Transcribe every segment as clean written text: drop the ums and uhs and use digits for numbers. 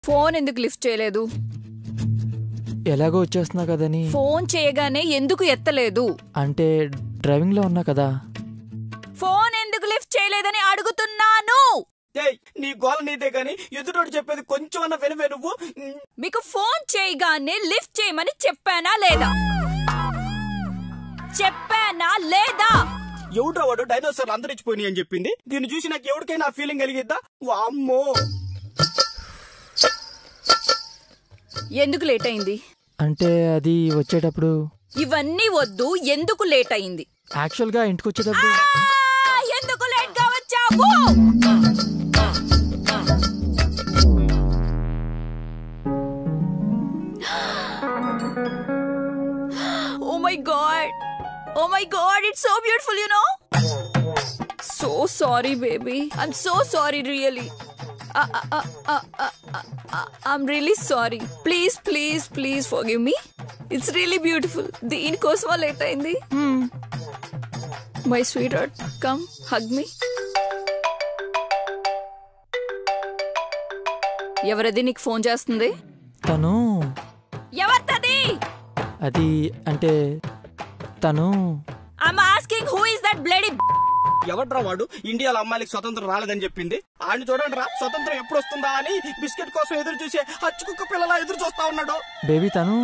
Phone ఎందుకు lift చేయలేదు? ఎలాగో వచ్చేస్తున్నా కదని. ఫోన్ చేయగానే ఎందుకు ఎత్తలేదు? అంటే డ్రైవింగ్ లో ఉన్నా కదా. ఫోన్ ఎందుకు లిఫ్ట్ చేయలేదని అడుగుతున్నాను. నీ గోల నీదే గాని ఎదుటోడు చెప్పేది కొంచెం అన్న వినవే నువ్వు. మీకు ఫోన్ చేయగానే లిఫ్ట్ చేయమని చెప్పానా లేదా? చెప్పానా లేదా? ఎవడ్రా వాడు డైనోసార్లు అంతరించిపోయినాయి అని చెప్పింది. దీన్ని చూసి నాకు ఎవరికైనా ఫీలింగ్ కలిగిద్దా? వామ్మో. ఎందుకు లేట్ అయింది? అంటే అది వచ్చేటప్పుడు. ఇవన్నీ వద్దు, ఎందుకు లేట్ అయింది? యాక్చువల్ గా ఇంటికి వచ్చేటప్పుడు. ఎందుకు లేట్ గా వచ్చావు? Oh my god. Oh my god, it's so beautiful, you know? So sorry, baby. I'm so sorry, really. I'm really sorry. Please, please, please forgive me. It's really beautiful. Deen kosma late ayindi. My sweetheart, come, hug me. ఎవరది నీకు phone చేస్తుంది? తను. ఎవరిది? అది అంటే తను. I'm asking who is that bloody. ఎవడ్రా వాడు ఇండియాలో అమ్మాయిలకు స్వతంత్రం రాలేదని చెప్పింది? ఆయన చూడండి రా, స్వతంత్రం ఎప్పుడు వస్తుందా అని బిస్కెట్ కోసం ఎదురు చూసే హచ్చుకుక్క పిల్లలా ఎదురు చూస్తా ఉన్నాడు. బేబీ తను.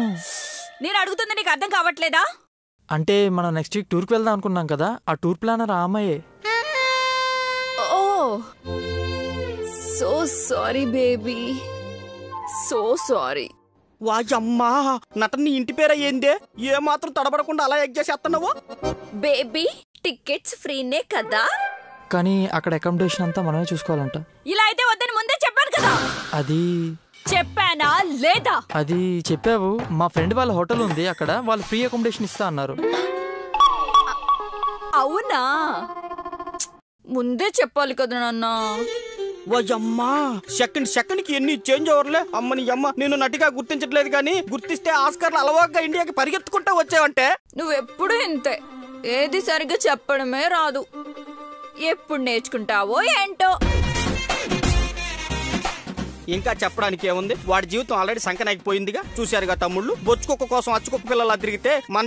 నేను అడుగుతుంది నీకు అర్థం కావట్లేదా? అంటే మనం నెక్స్ట్ వీక్ టూర్కి వెళ్దాం అనుకున్నాం కదా, ఆ టూర్ ప్లానర్ ఆ అమ్మాయే. Oh so sorry baby, so sorry. వాయమ్మా, నటని ఇంటి పేర ఏందే? ఏ మాత్రం తడబడకుండా అలా ఎగ్ చేసేస్తున్నావు? బేబీ టికెట్స్ ఫ్రీనే కదా, కానీ అక్కడ అకామిడేషన్ అంతా మనమే చూసుకోవాలంట. ఇలా అయితే వద్దని ముందే చెప్పాను కదా. అది చెప్పానా లేదా? అది చెప్పావు. మా ఫ్రెండ్ వాళ్ళ హోటల్ ఉంది అక్కడ, వాళ్ళు ఫ్రీ అకామిడేషన్ ఇస్తా అన్నారు. అవునా? ముందే చెప్పాలి కదా నాన్న. వాయమ్మా, సెకండ్ కి ఎన్ని చేంజ్ అవర్లే. అమ్మని అమ్మ, నేను నటిగా గుర్తించట్లేదు కానీ గుర్తిస్తే ఆస్కర్లు అలవాగ్గా ఇండియాకి పరిగెత్తుకుంటా వచ్చావంటే. నువ్వెప్పుడు ఇంతే, ఏది సరిగ్గా చెప్పడమే రాదు. ఎప్పుడు నేర్చుకుంటావో ఏంటో. ఇంకా చెప్పడానికి ఏముంది? వాడి జీవితం ఆల్రెడీ సంకనాగిపోయిందిగా. చూశారుగా తమ్ముళ్ళు, బొచ్చుకొక్క కోసం అచ్చుకొక్క పిల్లలా తిరిగితే మన